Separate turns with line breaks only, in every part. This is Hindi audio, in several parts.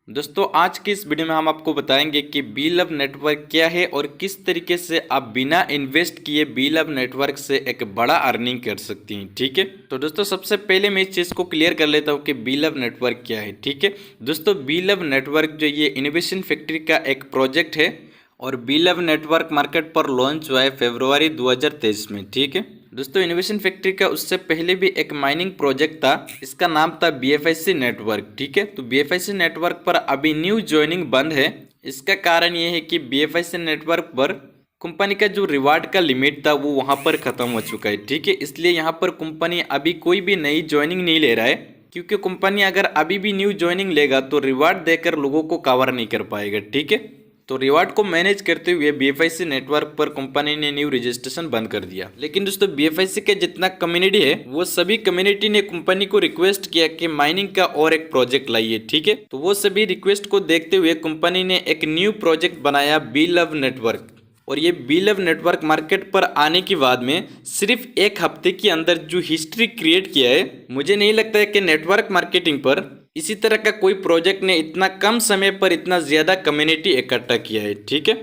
दोस्तों आज की इस वीडियो में हम आपको बताएंगे कि बीलव नेटवर्क क्या है और किस तरीके से आप बिना इन्वेस्ट किए बीलव नेटवर्क से एक बड़ा अर्निंग कर सकती हैं। ठीक है, तो दोस्तों सबसे पहले मैं इस चीज़ को क्लियर कर लेता हूँ कि बीलव नेटवर्क क्या है। ठीक है दोस्तों, बीलव नेटवर्क जो ये इनोवेशन फैक्ट्री का एक प्रोजेक्ट है और बीलव नेटवर्क मार्केट पर लॉन्च हुआ है फरवरी 2023 में। ठीक है दोस्तों, इनोवेशन फैक्ट्री का उससे पहले भी एक माइनिंग प्रोजेक्ट था, इसका नाम था BFIC नेटवर्क। ठीक है, तो BFIC नेटवर्क पर अभी न्यू ज्वाइनिंग बंद है। इसका कारण ये है कि BFIC नेटवर्क पर कंपनी का जो रिवार्ड का लिमिट था वो वहाँ पर ख़त्म हो चुका है। ठीक है, इसलिए यहाँ पर कंपनी अभी कोई भी नई ज्वाइनिंग नहीं ले रहा है, क्योंकि कंपनी अगर अभी भी न्यू ज्वाइनिंग लेगा तो रिवार्ड देकर लोगों को कवर नहीं कर पाएगा। ठीक है, तो रिवार्ड को मैनेज करते हुए BFIC नेटवर्क पर कंपनी ने न्यू रजिस्ट्रेशन बंद कर दिया। लेकिन दोस्तों BFIC के जितना कम्युनिटी है वो सभी कम्युनिटी ने कंपनी को रिक्वेस्ट किया कि माइनिंग का और एक प्रोजेक्ट लाइए। ठीक है, तो वो सभी रिक्वेस्ट को देखते हुए कंपनी ने एक न्यू प्रोजेक्ट बनाया बीलव नेटवर्क। और ये बीलव नेटवर्क मार्केट पर आने के बाद में सिर्फ एक हफ्ते के अंदर जो हिस्ट्री क्रिएट किया है, मुझे नहीं लगता है कि नेटवर्क मार्केटिंग पर इसी तरह का कोई प्रोजेक्ट ने इतना कम समय पर इतना ज़्यादा कम्युनिटी इकट्ठा किया है। ठीक है,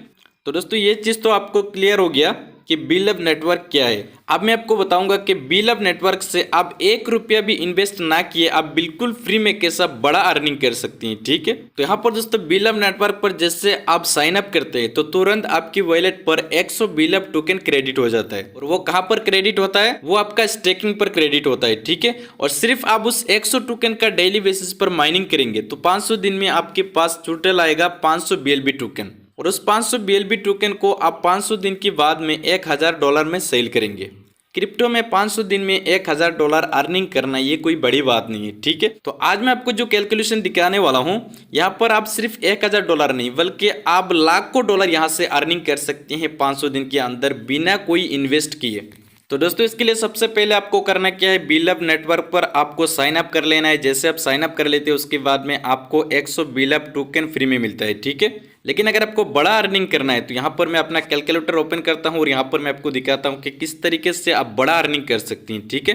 तो दोस्तों ये चीज़ तो आपको क्लियर हो गया कि बीलव नेटवर्क क्या है। अब मैं आपको बताऊंगा कि बीलव नेटवर्क से आप 1 रुपया भी इन्वेस्ट ना किए आप बिल्कुल फ्री में कैसा बड़ा अर्निंग कर सकती हैं। ठीक है, तो यहाँ पर दोस्तों बीलव नेटवर्क पर जैसे आप साइन अप करते हैं तो तुरंत आपकी वॉलेट पर 100 बीलव टोकन क्रेडिट हो जाता है। और वो कहाँ पर क्रेडिट होता है? वो आपका स्टेकिंग पर क्रेडिट होता है। ठीक है, और सिर्फ आप उस 100 टोकन का डेली बेसिस पर माइनिंग करेंगे तो 500 दिन में आपके पास टोटल आएगा 500 BLB टोकन। और उस 500 BLB टोकन को आप 500 दिन के बाद में $1000 में सेल करेंगे। क्रिप्टो में 500 दिन में $1000 अर्निंग करना ये कोई बड़ी बात नहीं है। ठीक है, तो आज मैं आपको जो कैलकुलेशन दिखाने वाला हूँ, यहाँ पर आप सिर्फ $1000 नहीं बल्कि आप लाखों डॉलर यहाँ से अर्निंग कर सकते हैं 500 दिन के अंदर बिना कोई इन्वेस्ट किए। तो दोस्तों इसके लिए सबसे पहले आपको करना क्या है, बीलव नेटवर्क पर आपको साइन अप कर लेना है। जैसे आप साइन अप कर लेते हैं उसके बाद में आपको 100 बीलव टोकन फ्री में मिलता है। ठीक है, लेकिन अगर आपको बड़ा अर्निंग करना है तो यहाँ पर मैं अपना कैलकुलेटर ओपन करता हूँ और यहाँ पर मैं आपको दिखाता हूँ कि किस तरीके से आप बड़ा अर्निंग कर सकती हैं। ठीक है,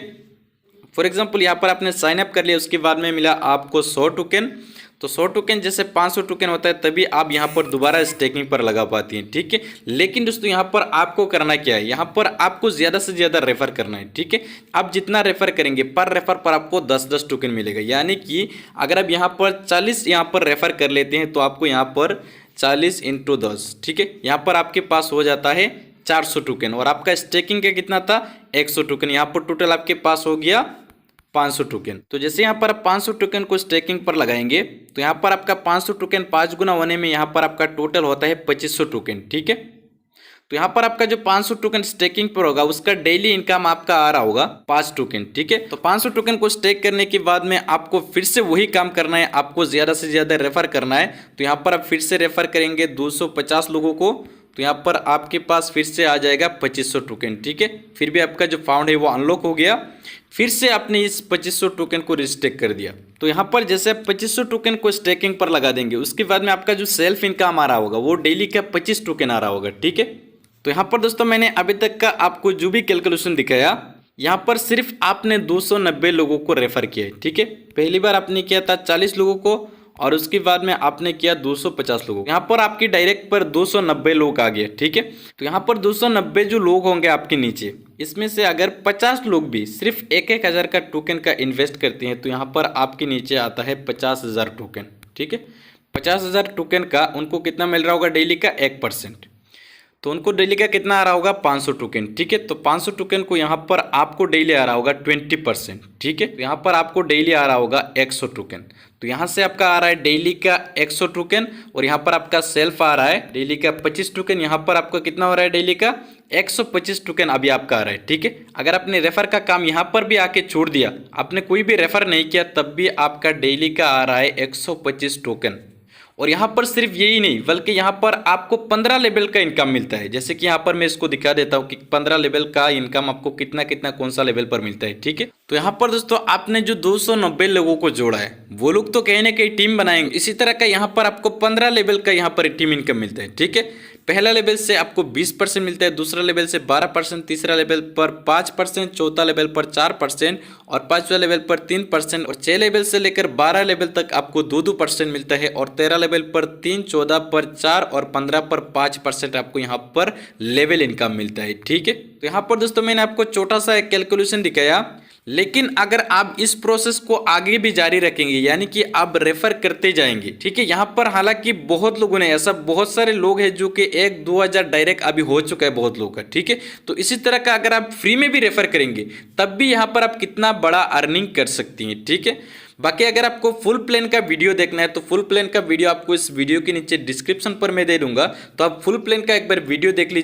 फॉर एग्जाम्पल यहाँ पर आपने साइन अप कर लिया, उसके बाद में मिला आपको 100 टोकन। तो 100 टोकन जैसे 500 टोकन होता है तभी आप यहाँ पर दोबारा स्टेकिंग पर लगा पाती हैं। ठीक है, लेकिन दोस्तों यहाँ पर आपको करना क्या है, यहाँ पर आपको ज़्यादा से ज़्यादा रेफर करना है। ठीक है, आप जितना रेफर करेंगे पर रेफर पर आपको 10-10 टोकन मिलेगा। यानी कि अगर आप यहाँ पर 40 यहाँ पर रेफर कर लेते हैं तो आपको यहाँ पर 40 × 10, ठीक है, यहाँ पर आपके पास हो जाता है 400 टोकन। और आपका स्टेकिंग का कितना था? 100 टोकन। यहाँ पर टोटल आपके पास हो गया 500 टोकन। तो जैसे यहाँ पर 500 टोकन को स्टेकिंग पर लगाएंगे तो यहाँ पर आपका 500 टोकन 5 गुना होने में यहाँ पर आपका टोटल होता है 2500 टोकन। ठीक है, तो यहाँ पर आपका जो 500 टोकन स्टेकिंग पर होगा उसका डेली इनकम आपका आ रहा होगा 5 टोकन। ठीक है, तो 500 टोकन को स्टेक करने के बाद में आपको फिर से वही काम करना है, आपको ज़्यादा से ज़्यादा रेफर करना है। तो यहाँ पर आप फिर से रेफर करेंगे 250 लोगों को, तो यहाँ पर आपके पास फिर से आ जाएगा 2500 टोकन। ठीक है, फिर भी आपका जो फाउंड है वो अनलॉक हो गया। फिर से आपने इस 2500 टोकन को रिस्टेक कर दिया। तो यहाँ पर जैसे आप 2500 टोकन को स्टेकिंग पर लगा देंगे उसके बाद में आपका जो सेल्फ इनकम आ रहा होगा वो डेली का 25 टोकन आ रहा होगा। ठीक है, तो यहाँ पर दोस्तों मैंने अभी तक का आपको जो भी कैलकुलेशन दिखाया, यहाँ पर सिर्फ आपने 290 लोगों को रेफर किया है। ठीक है, पहली बार आपने किया था 40 लोगों को और उसके बाद में आपने किया 250 लोगों को। यहाँ पर आपकी डायरेक्ट पर 290 लोग आ गए। ठीक है, तो यहाँ पर 290 जो लोग होंगे आपके नीचे, इसमें से अगर 50 लोग भी सिर्फ 1-1000 का टोकन का इन्वेस्ट करते हैं तो यहाँ पर आपके नीचे आता है 50,000 टोकन। ठीक है, 50,000 टोकन का उनको कितना मिल रहा होगा? डेली का 1%। तो उनको डेली का कितना आ रहा होगा? 500 टोकन। ठीक है, तो 500 टोकन को यहाँ पर आपको डेली आ रहा होगा 20%। ठीक है, तो यहाँ पर आपको डेली आ रहा होगा 100 टोकन। तो यहाँ से आपका आ रहा है डेली का 100 टोकन और यहाँ पर आपका सेल्फ आ रहा है डेली का 25 टोकन। यहाँ पर आपका कितना हो रहा है? डेली का 125 टोकन अभी आपका आ रहा है। ठीक है, अगर आपने रेफर का काम यहाँ पर भी आके छोड़ दिया, आपने कोई भी रेफर नहीं किया, तब भी आपका डेली का आ रहा है 125 टोकन। और यहाँ पर सिर्फ यही नहीं बल्कि यहाँ पर आपको 15 लेवल का इनकम मिलता है। जैसे कि यहाँ पर मैं इसको दिखा देता हूँ कि 15 लेवल का इनकम आपको कितना कितना कौन सा लेवल पर मिलता है। ठीक है, तो यहाँ पर दोस्तों आपने जो 290 लोगों को जोड़ा है वो लोग तो कहीं ना कहीं टीम बनाएंगे, इसी तरह का यहाँ पर आपको 15 लेवल का यहाँ पर टीम इनकम मिलता है। ठीक है, पहला लेवल से आपको 20% मिलता है, दूसरा लेवल से 12%, तीसरा लेवल पर 5%, चौथा लेवल पर 4% और पांचवा लेवल पर 3% और 6 लेवल से लेकर 12 लेवल तक आपको 2% मिलता है और 13 लेवल पर 3, 14 पर 4 और 15 पर 5% आपको यहाँ पर लेवल इनकम मिलता है। ठीक है, तो यहाँ पर दोस्तों मैंने आपको छोटा सा एक कैलकुलेशन दिखाया, लेकिन अगर आप इस प्रोसेस को आगे भी जारी रखेंगे यानी कि आप रेफर करते जाएंगे, ठीक है, यहाँ पर हालांकि बहुत लोगों ने ऐसा, बहुत सारे लोग हैं जो कि 1-2 हज़ार डायरेक्ट अभी हो चुका है बहुत लोगों का। ठीक है, तो इसी तरह का अगर आप फ्री में भी रेफर करेंगे तब भी यहाँ पर आप कितना बड़ा अर्निंग कर सकती हैं। ठीक है, बाकी अगर आपको फुल प्लान का वीडियो देखना है तो फुल प्लान का वीडियो आपको इस वीडियो के नीचे डिस्क्रिप्शन पर मैं दे दूंगा, तो आप फुल प्लान का एक बार वीडियो देख लीजिए।